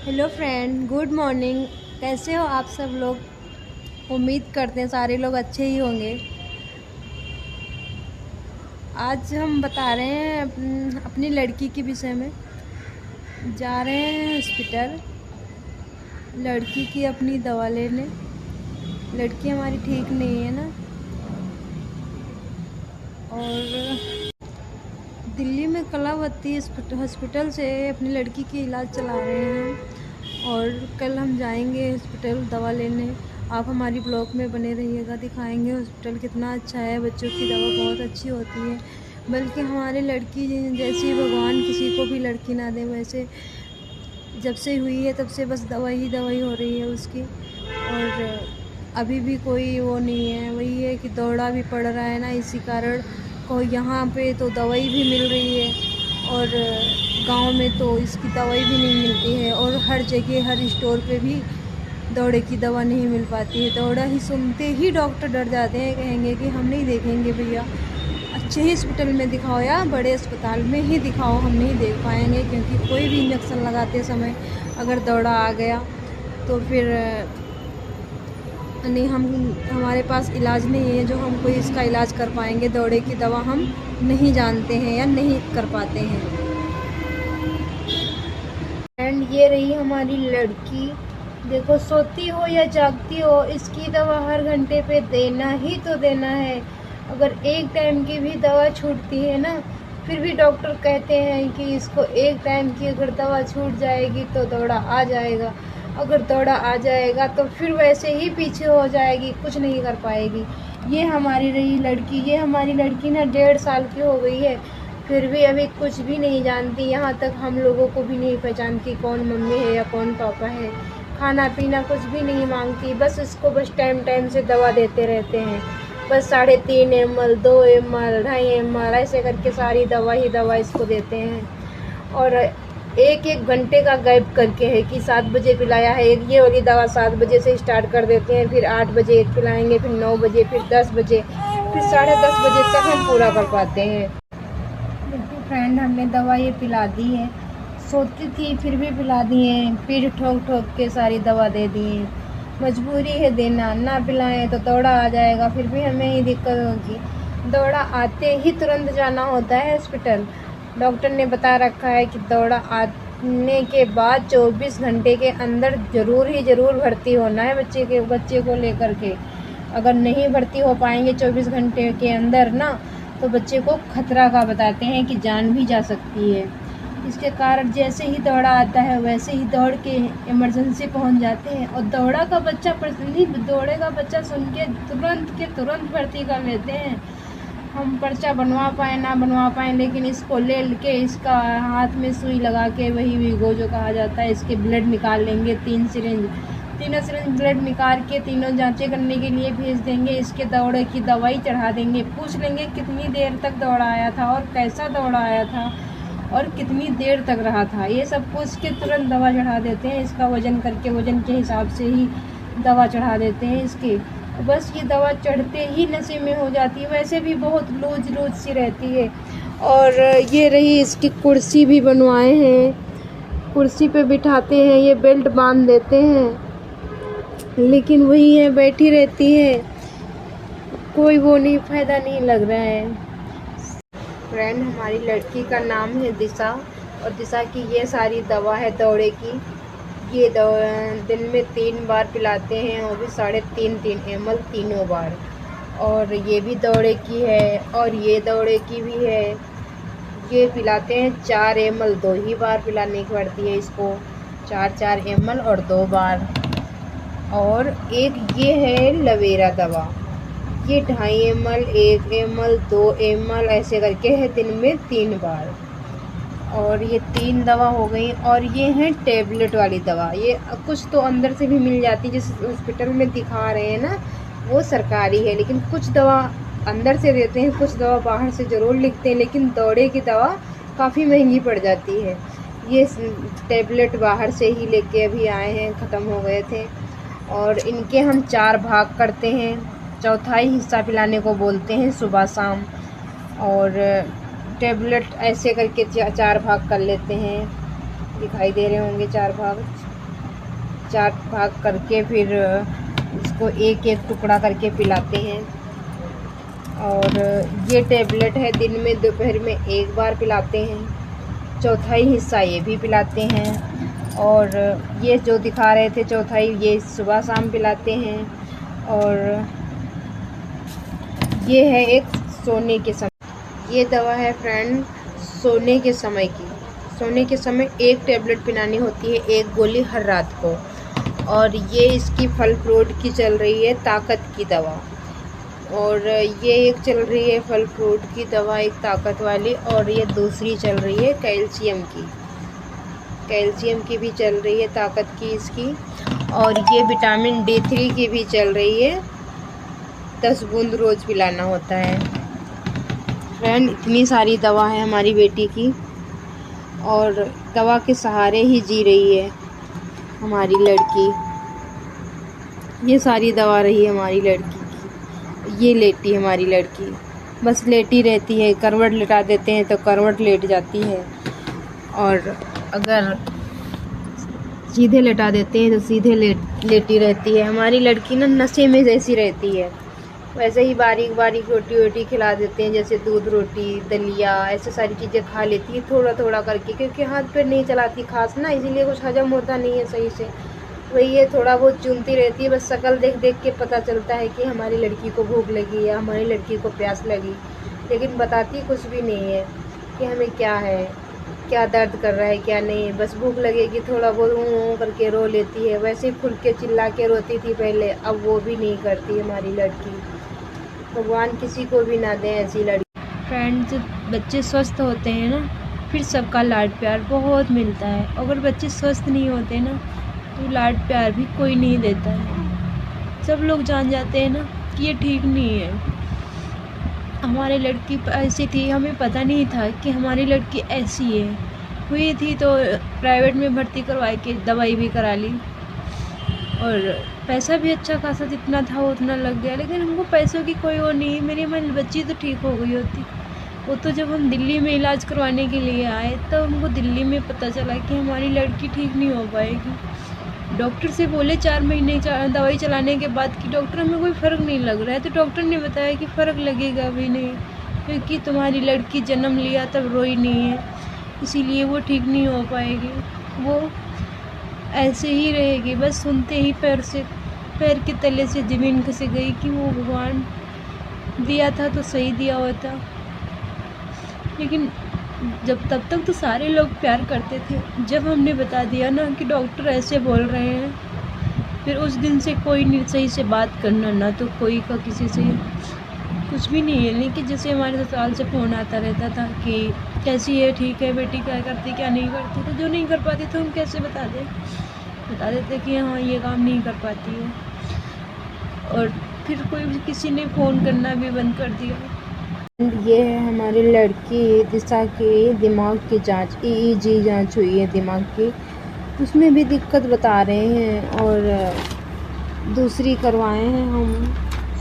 Hello friend, good morning. कैसे हो आप सब लोग? उम्मीद करते हैं सारे लोग अच्छे ही होंगे। आज हम बता रहे हैं अपनी लड़की के विषय में। जा रहे हैं हॉस्पिटल लड़की की अपनी दवा लेने। लड़की हमारी ठीक नहीं है ना, और दिल्ली में कलावती हॉस्पिटल से अपनी लड़की की इलाज चला रहे हैं और कल हम जाएंगे हॉस्पिटल दवा लेने। आप हमारी ब्लॉग में बने रहिएगा, दिखाएंगे हॉस्पिटल कितना अच्छा है। बच्चों की दवा बहुत अच्छी होती है, बल्कि हमारी लड़की जैसी भगवान किसी को भी लड़की ना दे। वैसे जब से हुई है तब से बस दवाई ही दवाई हो रही है उसकी, और अभी भी कोई वो नहीं है। वही है कि दौड़ा भी पड़ रहा है ना, इसी कारण को यहाँ पे तो दवाई भी मिल रही है और गांव में तो इसकी दवाई भी नहीं मिलती है, और हर जगह हर स्टोर पे भी दौड़े की दवा नहीं मिल पाती है। दौड़ा ही सुनते ही डॉक्टर डर जाते हैं, कहेंगे कि हम नहीं देखेंगे भैया, अच्छे ही हॉस्पिटल में दिखाओ या बड़े अस्पताल में ही दिखाओ, हम नहीं देख पाएंगे। क्योंकि कोई भी इंजेक्शन लगाते समय अगर दौड़ा आ गया तो फिर नहीं, हमारे पास इलाज नहीं है जो हम कोई इसका इलाज कर पाएंगे। दौड़े की दवा हम नहीं जानते हैं या नहीं कर पाते हैं। एंड ये रही हमारी लड़की। देखो, सोती हो या जागती हो, इसकी दवा हर घंटे पे देना ही तो देना है। अगर एक टाइम की भी दवा छूटती है ना, फिर भी डॉक्टर कहते हैं कि इसको एक टाइम की अगर दवा छूट जाएगी तो दौड़ा आ जाएगा। अगर दौड़ा आ जाएगा तो फिर वैसे ही पीछे हो जाएगी, कुछ नहीं कर पाएगी। ये हमारी रही लड़की। ये हमारी लड़की ना 1.5 साल की हो गई है, फिर भी अभी कुछ भी नहीं जानती। यहाँ तक हम लोगों को भी नहीं पहचानती कौन मम्मी है या कौन पापा है। खाना पीना कुछ भी नहीं मांगती, बस इसको बस टाइम टाइम से दवा देते रहते हैं। बस 3.5 ml, 2 ml, 2.5 ml ऐसे करके सारी दवा ही दवा इसको देते हैं। और एक घंटे का गैप करके है कि 7 बजे पिलाया है ये वाली दवा 7 बजे से स्टार्ट कर देते हैं, फिर 8 बजे एक पिलाएंगे, फिर 9 बजे, फिर 10 बजे, फिर 10:30 बजे तक हम पूरा कर पाते हैं। देखिए फ्रेंड, हमने दवा ये पिला दी है। सोती थी फिर भी पिला दिए, फिर ठोक ठोक के सारी दवा दे दिए। मजबूरी है देना, ना पिलाएं तो दौड़ा आ जाएगा, फिर भी हमें ही दिक्कत होगी। दौड़ा आते ही तुरंत जाना होता है हॉस्पिटल। डॉक्टर ने बता रखा है कि दौड़ा आने के बाद 24 घंटे के अंदर ज़रूर भर्ती होना है बच्चे को लेकर के। अगर नहीं भर्ती हो पाएंगे 24 घंटे के अंदर ना, तो बच्चे को खतरा का बताते हैं कि जान भी जा सकती है। इसके कारण जैसे ही दौड़ा आता है वैसे ही दौड़ के इमरजेंसी पहुंच जाते हैं, और दौड़े का बच्चा सुन के तुरंत भर्ती कर लेते हैं। हम पर्चा बनवा पाए ना बनवा पाए, लेकिन इसको ले के इसका हाथ में सुई लगा के, वही वीगो जो कहा जाता है, इसके ब्लड निकाल लेंगे। तीनों सिरिंज ब्लड निकाल के तीनों जांचें करने के लिए भेज देंगे। इसके दौड़े की दवाई चढ़ा देंगे, पूछ लेंगे कितनी देर तक दौड़ा आया था और कैसा दौड़ा आया था और कितनी देर तक रहा था। ये सब पूछ के तुरंत दवा चढ़ा देते हैं। इसका वजन करके वजन के हिसाब से ही दवा चढ़ा देते हैं इसकी। बस ये दवा चढ़ते ही नशे में हो जाती है। वैसे भी बहुत लूज सी रहती है। और ये रही इसकी कुर्सी भी बनवाए हैं, कुर्सी पे बिठाते हैं, ये बेल्ट बांध देते हैं, लेकिन वही है बैठी रहती है, कोई वो नहीं, फ़ायदा नहीं लग रहा है। फ्रेंड, हमारी लड़की का नाम है दिशा, और दिशा की ये सारी दवा है दौड़े की। ये दिन में 3 बार पिलाते हैं, वो भी 3.5 ml तीनों बार। और ये भी दौड़े की है और ये दौड़े की भी है। ये पिलाते हैं 4 ml, 2 ही बार पिलाने की पड़ती है इसको, 4 ml और 2 बार। और एक ये है लवेरा दवा, ये 2.5 ml, 1 ml, 2 ml ऐसे करके है दिन में 3 बार। और ये 3 दवा हो गई। और ये है टेबलेट वाली दवा। ये कुछ तो अंदर से भी मिल जाती है, जिस हॉस्पिटल में दिखा रहे हैं ना वो सरकारी है, लेकिन कुछ दवा अंदर से देते हैं, कुछ दवा बाहर से ज़रूर लिखते हैं, लेकिन दौड़े की दवा काफ़ी महंगी पड़ जाती है। ये टेबलेट बाहर से ही लेके अभी आए हैं, ख़त्म हो गए थे। और इनके हम 4 भाग करते हैं, चौथाई हिस्सा पिलाने को बोलते हैं सुबह शाम। और टेबलेट ऐसे करके 4 भाग कर लेते हैं, दिखाई दे रहे होंगे 4 भाग। 4 भाग करके फिर इसको एक एक टुकड़ा करके पिलाते हैं। और ये टेबलेट है दिन में दोपहर में एक बार पिलाते हैं। चौथाई हिस्सा ये भी पिलाते हैं। और ये जो दिखा रहे थे चौथाई, ये सुबह शाम पिलाते हैं। और ये है एक सोने के समय, ये दवा है फ्रेंड सोने के समय की। सोने के समय एक टेबलेट पिलानी होती है, एक गोली हर रात को। और ये इसकी फल फ्रूट की चल रही है ताकत की दवा। और ये एक चल रही है फल फ्रूट की दवा एक ताकत वाली, और ये दूसरी चल रही है कैल्शियम की भी चल रही है ताकत की इसकी। और ये विटामिन D3 की भी चल रही है, 10 बूंद रोज़ पिलाना होता है। फ्रेंड इतनी सारी दवा है हमारी बेटी की, और दवा के सहारे ही जी रही है हमारी लड़की। ये सारी दवा रही हमारी लड़की की। ये लेटी हमारी लड़की, बस लेटी रहती है, करवट लेटा देते हैं तो करवट लेट जाती है, और अगर सीधे लेटा देते हैं तो सीधे लेटी रहती है। हमारी लड़की ना नशे में जैसी रहती है। वैसे ही बारीक बारीक रोटी वोटी खिला देते हैं, जैसे दूध रोटी, दलिया, ऐसे सारी चीज़ें खा लेती है थोड़ा थोड़ा करके, क्योंकि हाथ पैर नहीं चलाती खास ना, इसीलिए कुछ हजम होता नहीं है सही से। वही है, थोड़ा बहुत चूमती रहती है। बस शक्ल देख देख के पता चलता है कि हमारी लड़की को भूख लगी या हमारी लड़की को प्यास लगी, लेकिन बताती कुछ भी नहीं है कि हमें क्या है, क्या दर्द कर रहा है क्या नहीं। बस भूख लगेगी थोड़ा बहुत ऊँ करके रो लेती है। वैसे खुल के चिल्ला के रोती थी पहले, अब वो भी नहीं करती हमारी लड़की। भगवान किसी को भी ना दे ऐसी लड़की। फ्रेंड्स, बच्चे स्वस्थ होते हैं ना, फिर सबका लाड प्यार बहुत मिलता है। अगर बच्चे स्वस्थ नहीं होते ना तो लाड प्यार भी कोई नहीं देता है। सब लोग जान जाते हैं ना कि ये ठीक नहीं है। हमारी लड़की ऐसी थी, हमें पता नहीं था कि हमारी लड़की ऐसी है। हुई थी तो प्राइवेट में भर्ती करवा के दवाई भी करा ली, और पैसा भी अच्छा खासा जितना था उतना लग गया, लेकिन हमको पैसों की कोई वो नहीं। मेरी हमारी बच्ची तो ठीक हो गई होती। वो तो जब हम दिल्ली में इलाज करवाने के लिए आए तब हमको दिल्ली में पता चला कि हमारी लड़की ठीक नहीं हो पाएगी। डॉक्टर से बोले 4 महीने दवाई चलाने के बाद कि डॉक्टर हमें कोई फ़र्क नहीं लग रहा है, तो डॉक्टर ने बताया कि फ़र्क लगेगा भी नहीं, क्योंकि तुम्हारी लड़की जन्म लिया तब रोई नहीं है, इसीलिए वो ठीक नहीं हो पाएगी। वो ऐसे ही रहेगी। बस सुनते ही पैर के तले से ज़मीन खिसक गई कि वो भगवान दिया था तो सही दिया होता। लेकिन तब तक तो सारे लोग प्यार करते थे। जब हमने बता दिया ना कि डॉक्टर ऐसे बोल रहे हैं, फिर उस दिन से कोई नहीं सही से बात करना, ना तो कोई का किसी से कुछ भी नहीं है। लेकिन जैसे हमारे ससुराल से फ़ोन आता रहता था कि कैसी है, ठीक है बेटी, क्या करती क्या नहीं करती, तो जो नहीं कर पाती तो हम कैसे बता देते कि हाँ ये काम नहीं कर पाती है। और फिर कोई किसी ने फ़ोन करना भी बंद कर दिया। ये है हमारी लड़की दिशा की दिमाग की जांच, EEG जांच हुई है दिमाग की, उसमें भी दिक्कत बता रहे हैं। और दूसरी करवाए हैं हम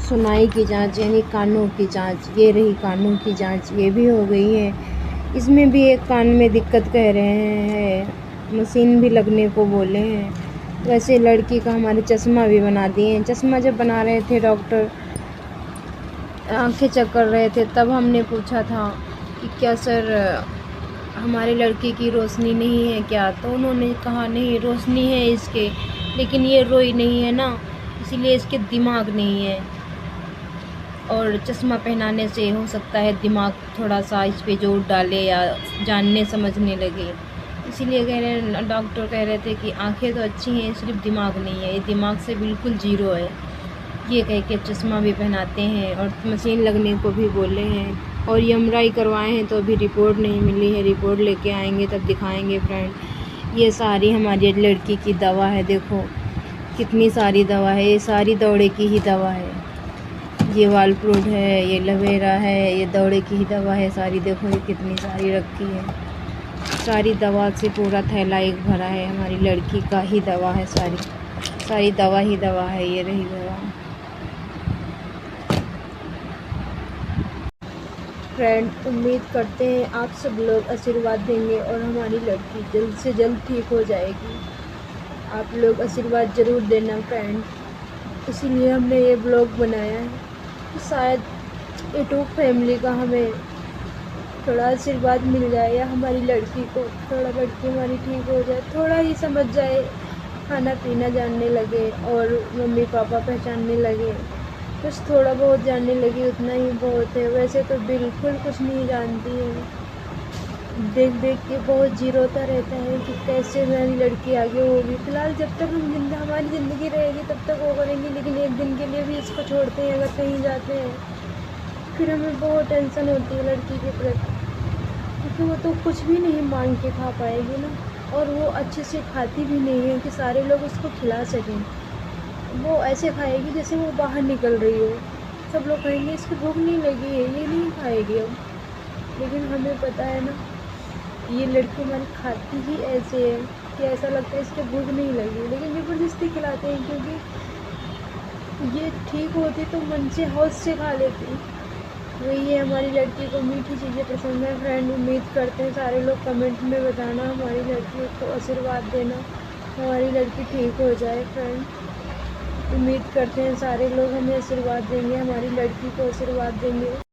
सुनाई की जांच, यानी कानों की जांच। ये रही कानों की जांच, ये भी हो गई है। इसमें भी एक कान में दिक्कत कह रहे हैं, मशीन भी लगने को बोले हैं। वैसे लड़की का हमारे चश्मा भी बना दिए हैं। चश्मा जब बना रहे थे डॉक्टर, आंखें चेक कर रहे थे, तब हमने पूछा था कि क्या सर हमारे लड़की की रोशनी नहीं है क्या, तो उन्होंने कहा नहीं रोशनी है इसके, लेकिन ये रोई नहीं है ना, इसीलिए इसके दिमाग नहीं है। और चश्मा पहनाने से हो सकता है दिमाग थोड़ा सा इस पे जोर डाले या जानने समझने लगे, इसीलिए डॉक्टर कह रहे थे कि आंखें तो अच्छी हैं, सिर्फ दिमाग नहीं है, ये दिमाग से बिल्कुल जीरो है। ये कह के चश्मा भी पहनाते हैं और मशीन लगने को भी बोले हैं। और MRI करवाए हैं तो अभी रिपोर्ट नहीं मिली है, रिपोर्ट लेके आएंगे तब दिखाएंगे फ्रेंड। ये सारी हमारी लड़की की दवा है, देखो कितनी सारी दवा है, ये सारी दौड़े की ही दवा है। ये वाल फ्रूट है, ये लवेरा है, ये दौड़े की ही दवा है सारी। देखो ये कितनी सारी रखी है, सारी दवा से पूरा थैला एक भरा है। हमारी लड़की का ही दवा है, सारी दवा ही दवा है। ये रही दवा। फ्रेंड, उम्मीद करते हैं आप सब लोग आशीर्वाद देंगे और हमारी लड़की जल्द से जल्द ठीक हो जाएगी। आप लोग आशीर्वाद ज़रूर देना फ्रेंड, इसीलिए हमने ये ब्लॉग बनाया है। तो शायद यूट्यूब फैमिली का हमें थोड़ा आशीर्वाद मिल जाए, या हमारी लड़की को थोड़ा, लड़की हमारी ठीक हो जाए, थोड़ा ही समझ जाए, खाना पीना जानने लगे और मम्मी पापा पहचानने लगे, कुछ थोड़ा बहुत जानने लगी, उतना ही बहुत है। वैसे तो बिल्कुल कुछ नहीं जानती है, देख देख के बहुत जीरोता रहता है कि कैसे मेरी लड़की आगे होगी। फ़िलहाल जब तक हमारी ज़िंदगी रहेगी तब तक वो करेंगे, लेकिन एक दिन के लिए भी इसको छोड़ते हैं अगर कहीं जाते हैं, फिर हमें बहुत टेंशन होती है लड़की के प्रति, क्योंकि वो तो कुछ भी नहीं मांग के खा पाएगी ना, और वो अच्छे से खाती भी नहीं है कि सारे लोग उसको खिला सकें। वो ऐसे खाएगी जैसे वो बाहर निकल रही हो, सब लोग कहेंगे इसको भूख नहीं लगी है, ये नहीं खाएगी अब। लेकिन हमें पता है ना, ये लड़की हमारी खाती ही ऐसे है कि ऐसा लगता है इसको भूख नहीं लगी, लेकिन ज़बरदस्ती खिलाते हैं, क्योंकि ये ठीक होती तो मन से हौस से खा लेती। वही है, हमारी लड़की को मीठी चीज़ें पसंद है फ्रेंड। उम्मीद करते हैं सारे लोग कमेंट में बताना, हमारी लड़की को आशीर्वाद देना, हमारी लड़की ठीक हो जाए फ्रेंड। उम्मीद करते हैं सारे लोग हमें आशीर्वाद देंगे, हमारी लड़की को आशीर्वाद देंगे।